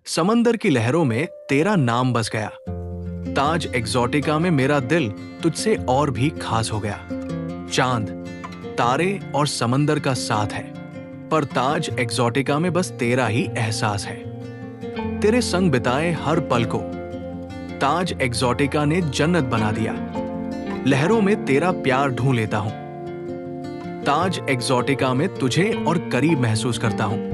समंदर की लहरों में तेरा नाम बस गया। ताज एक्सोटिका में मेरा दिल तुझसे और भी खास हो गया। चांद, तारे और समंदर का साथ है, पर ताज एक्सोटिका में बस तेरा ही एहसास है। तेरे संग बिताए हर पल को ताज एक्सोटिका ने जन्नत बना दिया। लहरों में तेरा प्यार ढूंढ लेता हूं। ताज एक्सोटिका में तुझे और करीब महसूस करता हूं।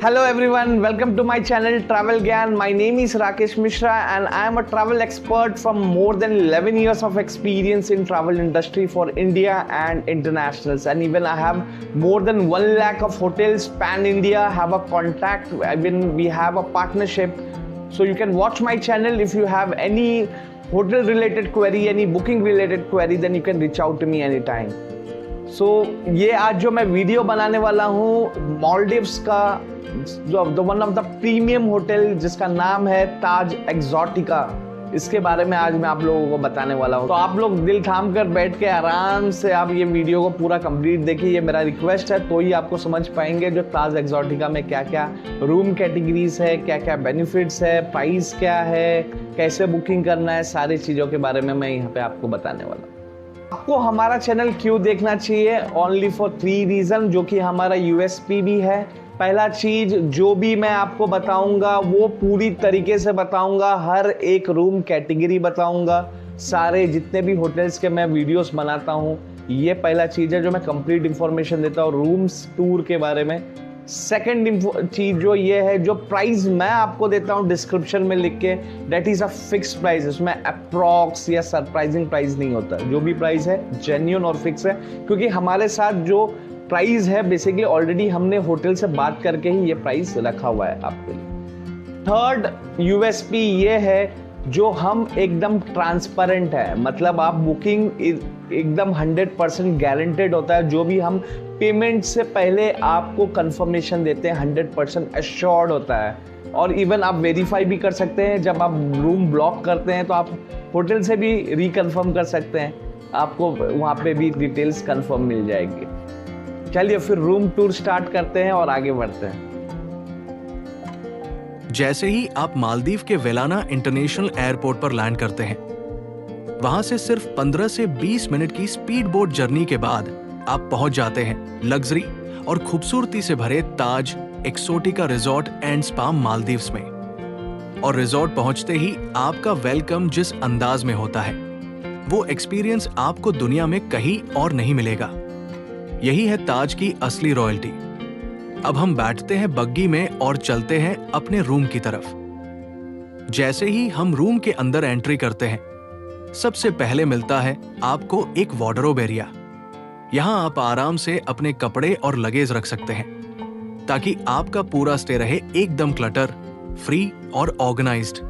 Hello everyone, welcome to my channel Travel Gyan. My name is Rakesh Mishra and I am a travel expert from more than 11 years of experience in travel industry for India and internationals, and even I have more than 1 lakh of hotels pan India, have a contact, even we have a partnership. So you can watch my channel. If you have any hotel related query, any booking related query, then you can reach out to me anytime. ये आज जो मैं video बनाने वाला हूँ मालदीव्स का जो one of the premium hotel जिसका नाम है ताज एक्सोटिका, इसके बारे में आज मैं आप लोगों को बताने वाला हूँ। तो आप लोग दिल थाम कर बैठ के आराम से आप ये वीडियो को पूरा कंप्लीट देखिए, ये मेरा रिक्वेस्ट है, तो ही आपको समझ पाएंगे जो ताज एक्सोटिका में क्या क्या रूम कैटेगरीज है, क्या क्या बेनिफिट्स है, प्राइस क्या है, कैसे बुकिंग करना है, सारी चीज़ों के बारे में मैं यहाँ पे आपको बताने वाला हूँ। आपको हमारा चैनल क्यों देखना चाहिए? ओनली फॉर 3 रीज़न, जो कि हमारा यूएसपी भी है। पहला चीज, जो भी मैं आपको बताऊंगा वो पूरी तरीके से बताऊंगा, हर एक रूम कैटेगरी बताऊंगा, सारे जितने भी होटल्स के मैं वीडियोस बनाता हूं, ये पहला चीज है जो मैं कंप्लीट इंफॉर्मेशन देता हूं रूम्स टूर के बारे में। सेकंड चीज जो ये है, जो प्राइस मैं आपको देता हूँ डिस्क्रिप्शन में लिख के, that is a fix price, उसमें अप्रॉक्स या सरप्राइजिंग प्राइस नहीं होता। जो भी प्राइस है जेन्युइन और फिक्स है, क्योंकि हमारे साथ जो प्राइस है बेसिकली ऑलरेडी हमने होटल से बात करके ही ये प्राइस रखा हुआ है आपके लिए। थर्ड यूएसपी ये है जो हम एकदम ट्रांसपेरेंट है, मतलब आप बुकिंग एकदम 100% गारंटेड होता है। जो भी हम पेमेंट से पहले आपको कंफर्मेशन देते हैं 100% एश्योर्ड होता है, और इवन आप वेरीफाई भी कर सकते हैं। जब आप रूम ब्लॉक करते हैं तो आप होटल से भी रिकन्फर्म कर सकते हैं, आपको वहाँ पे भी डिटेल्स कंफर्म मिल जाएगी। चलिए फिर रूम टूर स्टार्ट करते हैं और आगे बढ़ते हैं। जैसे ही आप मालदीव के वेलाना इंटरनेशनल एयरपोर्ट पर लैंड करते हैं, वहां से सिर्फ 15 से 20 मिनट की स्पीड बोट जर्नी के बाद आप पहुंच जाते हैं लग्जरी और खूबसूरती से भरे Taj Exotica Resort and Spa Maldives में। और रिजॉर्ट पहुंचते ही आपका वेलकम जिस अंदाज में होता है, वो एक्सपीरियंस आपको दुनिया में कहीं और नहीं मिलेगा। यही है ताज की असली रॉयल्टी। अब हम बैठते हैं बग्गी में और चलते हैं अपने रूम की तरफ। जैसे ही हम रूम के अंदर एंट्री करते हैं, सबसे पहले मिलता है आपको एक वार्डरोब एरिया। यहां आप आराम से अपने कपड़े और लगेज रख सकते हैं, ताकि आपका पूरा स्टे रहे एकदम क्लटर फ्री और ऑर्गेनाइज्ड।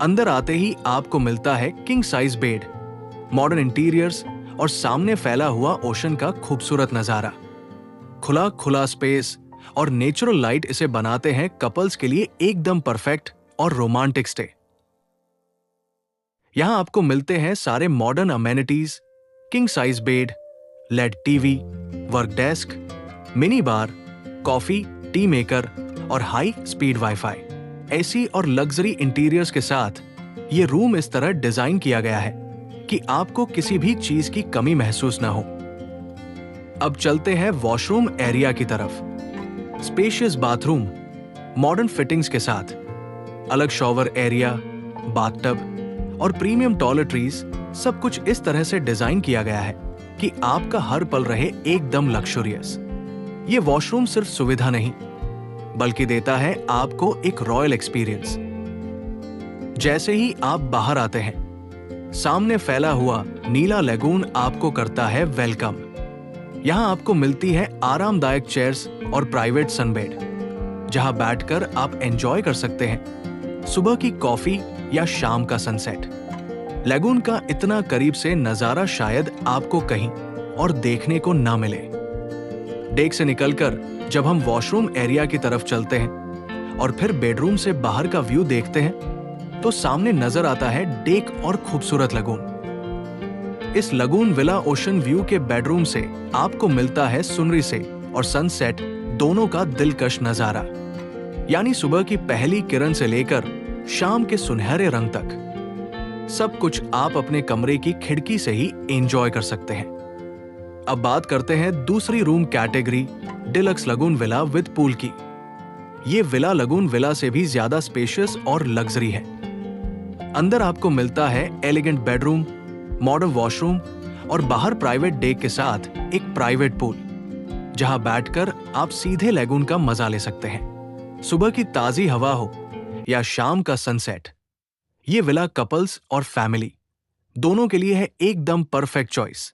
अंदर आते ही आपको मिलता है king size bed, modern interiors और सामने फैला हुआ ओशन का खूबसूरत नजारा। खुला खुला स्पेस और नेचुरल लाइट इसे बनाते हैं कपल्स के लिए एकदम परफेक्ट और रोमांटिक स्टे। यहां आपको मिलते हैं सारे modern amenities, king size bed, LED TV, work desk, mini bar, coffee, tea maker और हाई स्पीड वाईफाई। एसी और लग्जरी इंटीरियर्स के साथ ये रूम इस तरह डिजाइन किया गया है कि आपको किसी भी चीज की कमी महसूस न हो। अब चलते हैं वॉशरूम एरिया की तरफ। स्पेशियस बाथरूम, मॉडर्न फिटिंग्स के साथ, अलग शॉवर एरिया, बाथटब और प्रीमियम टॉयलेटरीज, सब कुछ इस तरह से डिजाइन किया गया है कि आपका हर पल रहे एकदम लग्जरियस। ये वॉशरूम सिर्फ सुविधा नहीं, बल्कि देता है आपको एक रॉयल एक्सपीरियंस। जैसे ही आप बाहर आते हैं, सामने फैला हुआ नीला लेगून आपको करता है वेलकम। यहां आपको मिलती है आरामदायक चेयर्स और प्राइवेट सनबेड, जहां बैठकर आप एंजॉय कर सकते हैं सुबह की कॉफी या शाम का सनसेट। लेगून का इतना करीब से नजारा शायद आपको कहीं और देखने को ना मिले। डेक से निकलकर जब हम वॉशरूम एरिया की तरफ चलते हैं और फिर बेडरूम से बाहर का व्यू देखते हैं तो सामने नजर आता है डेक और खूबसूरत लगून। इस लगून विला ओशन व्यू के बेडरूम से आपको मिलता है सुनरी से और सनसेट दोनों का दिलकश नजारा, यानी सुबह की पहली किरण से लेकर शाम के सुनहरे रंग तक सब कुछ आप अपने कमरे की खिड़की से ही एंजॉय कर सकते हैं। अब बात करते हैं दूसरी room category deluxe lagoon villa with pool की। ये विला लगून विला से भी ज्यादा स्पेशियस और लग्जरी है। अंदर आपको मिलता है एलिगेंट बेडरूम, मॉडर्न वॉशरूम और बाहर प्राइवेट डेक के साथ एक प्राइवेट पूल, जहां बैठकर आप सीधे लगून का मजा ले सकते हैं। सुबह की ताजी हवा हो या शाम का सनसेट, ये विला कपल्स और फैमिली दोनों के लिए है एकदम परफेक्ट चॉइस।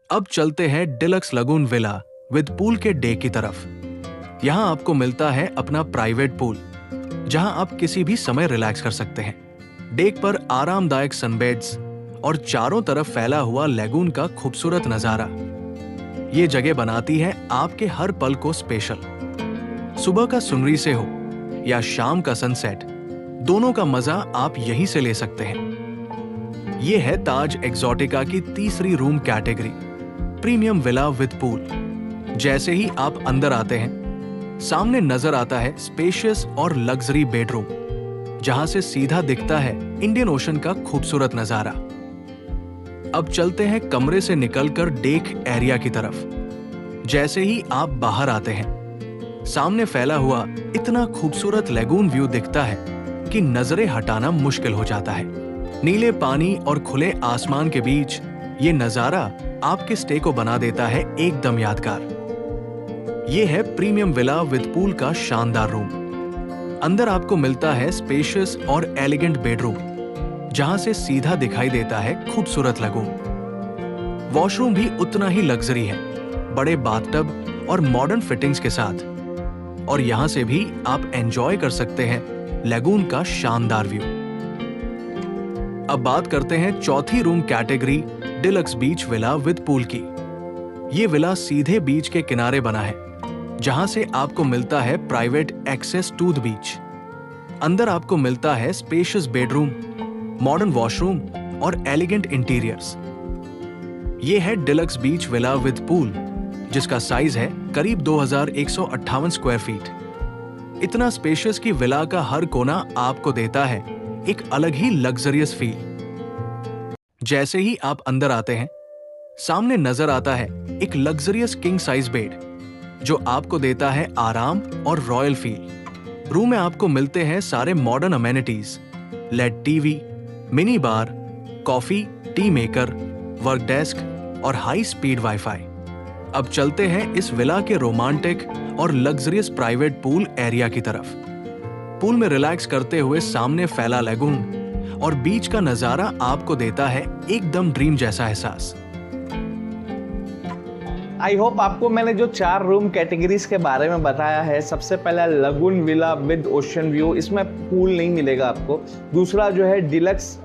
अब चलते हैं deluxe lagoon villa with pool के डे की तरफ। यहां आपको मिलता है अपना प्राइवेट पूल, जहां आप किसी भी समय रिलैक्स कर सकते हैं। डेक पर आरामदायक सनबेड्स और चारों तरफ फैला हुआ लगून का खूबसूरत नजारा, ये जगह बनाती है आपके हर पल को स्पेशल। सुबह का सुनरी से हो या शाम का सनसेट, दोनों का मजा आप यहीं से ले सकते हैं। ये है ताज एक्सोटिका की तीसरी room category premium villa with pool. जैसे ही आप अंदर आते हैं, सामने नजर आता है स्पेशियस और लग्जरी बेडरूम, जहां से सीधा दिखता है इंडियन ओशन का खूबसूरत नजारा। अब चलते हैं कमरे से निकलकर डेक एरिया की तरफ। जैसे ही आप बाहर आते हैं, सामने फैला हुआ इतना खूबसूरत लगून व्यू दिखता है कि नजरें हटाना मुश्किल हो जाता है। नीले पानी और खुले आसमान के बीच ये नजारा आपके स्टे को बना देता है एकदम यादगार। ये है प्रीमियम विला विद पूल का शानदार रूम। अंदर आपको मिलता है स्पेशियस और एलिगेंट बेडरूम, जहां से सीधा दिखाई देता है खूबसूरत लगून। वॉशरूम भी उतना ही लग्जरी है, बड़े बाथटब और मॉडर्न फिटिंग्स के साथ, और यहां से भी आप एंजॉय कर सकते हैं लगून का शानदार व्यू। अब बात करते हैं चौथी room category deluxe beach villa with pool की। ये विला सीधे बीच के किनारे बना है, जहां से आपको मिलता है private access to the beach. अंदर आपको मिलता है स्पेशियस बेडरूम, मॉडर्न वॉशरूम और एलिगेंट इंटीरियर्स। ये है deluxe beach villa with pool, जिसका साइज है करीब 2158 स्क्वायर फीट। इतना स्पेशियस कि विला का हर कोना आपको देता है एक अलग ही लग्जरियस फील। जैसे ही आप अंदर आते हैं, सामने नजर आता है एक लग्जरियस किंग साइज बेड, जो आपको देता है आराम और रॉयल फील। रूम में आपको मिलते हैं सारे modern amenities, LED TV, mini bar, coffee, tea maker, work desk और हाई स्पीड वाईफाई। अब चलते हैं इस विला के रोमांटिक और लग्जरियस प्राइवेट पूल एरिया की तरफ। पूल में रिलैक्स करते हुए सामने फैला लगून और बीच का नजारा आपको देता है एकदम ड्रीम जैसा एहसास। आई होप आपको मैंने जो 4 रूम कैटेगरीज के बारे में बताया है, सबसे पहला lagoon villa with ocean view, इसमें पूल नहीं मिलेगा आपको। दूसरा जो है deluxe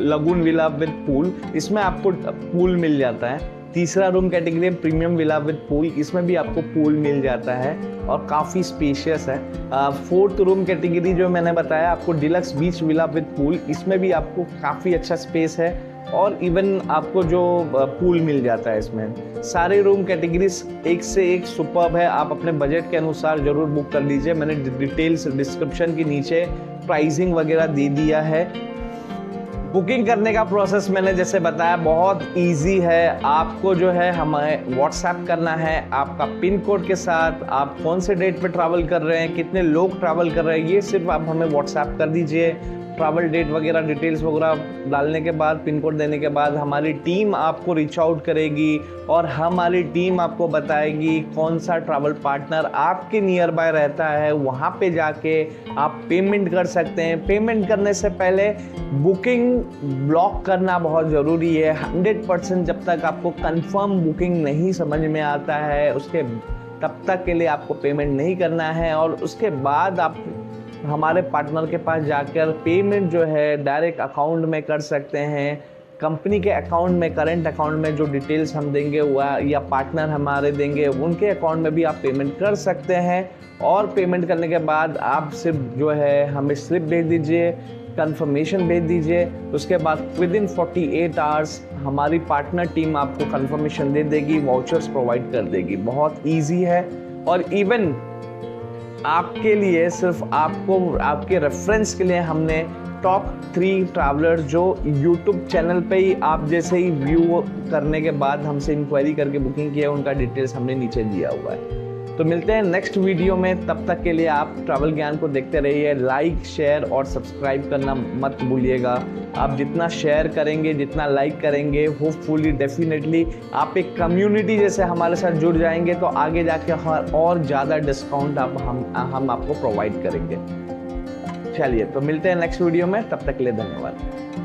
lagoon villa with pool, इसमें आपको पूल मिल जाता है। तीसरा room category premium villa with pool, इसमें भी आपको पूल मिल जाता है और काफ़ी स्पेशियस है। फोर्थ रूम कैटेगरी जो मैंने बताया आपको deluxe beach villa with pool, इसमें भी आपको काफ़ी अच्छा स्पेस है और इवन आपको जो पूल मिल जाता है इसमें। सारे रूम कैटेगरीज एक से एक सुपर्ब है। आप अपने बजट के अनुसार ज़रूर बुक कर लीजिए। मैंने डिटेल्स डिस्क्रिप्शन के नीचे प्राइसिंग वगैरह दे दिया है। बुकिंग करने का प्रोसेस मैंने जैसे बताया बहुत इजी है। आपको जो है हमें व्हाट्सएप करना है आपका पिन कोड के साथ, आप कौन से डेट पे ट्रैवल कर रहे हैं, कितने लोग ट्रैवल कर रहे हैं, ये सिर्फ आप हमें व्हाट्सएप कर दीजिए। ट्रैवल डेट वगैरह डिटेल्स वगैरह डालने के बाद, पिन कोड देने के बाद हमारी टीम आपको रीच आउट करेगी और हमारी टीम आपको बताएगी कौन सा ट्रैवल पार्टनर आपके नियर बाय रहता है। वहाँ पे जाके आप पेमेंट कर सकते हैं। पेमेंट करने से पहले बुकिंग ब्लॉक करना बहुत ज़रूरी है। 100% जब तक आपको कंफर्म बुकिंग नहीं समझ में आता है उसके तब तक के लिए आपको पेमेंट नहीं करना है। और उसके बाद आप हमारे पार्टनर के पास जाकर पेमेंट जो है डायरेक्ट अकाउंट में कर सकते हैं। कंपनी के अकाउंट में, करंट अकाउंट में जो डिटेल्स हम देंगे वह या पार्टनर हमारे देंगे, उनके अकाउंट में भी आप पेमेंट कर सकते हैं। और पेमेंट करने के बाद आप सिर्फ जो है हमें स्लिप भेज दीजिए, कंफर्मेशन भेज दीजिए। उसके बाद विद इन 48 आवर्स हमारी पार्टनर टीम आपको कंफर्मेशन दे देगी, वाउचर्स प्रोवाइड कर देगी। बहुत ईजी है। और इवन आपके लिए, सिर्फ आपको, आपके रेफरेंस के लिए हमने टॉप 3 ट्रैवलर जो यूट्यूब चैनल पे ही आप जैसे ही व्यू करने के बाद हमसे इंक्वायरी करके बुकिंग किया, उनका डिटेल्स हमने नीचे दिया हुआ है। तो मिलते हैं नेक्स्ट वीडियो में। तब तक के लिए आप ट्रैवल ज्ञान को देखते रहिए। लाइक, शेयर और सब्सक्राइब करना मत भूलिएगा। आप जितना शेयर करेंगे, जितना लाइक करेंगे, होपफुली डेफिनेटली आप एक कम्युनिटी जैसे हमारे साथ जुड़ जाएंगे, तो आगे जाके और ज़्यादा डिस्काउंट हम आपको प्रोवाइड करेंगे। चलिए, तो मिलते हैं नेक्स्ट वीडियो में। तब तक के लिए धन्यवाद।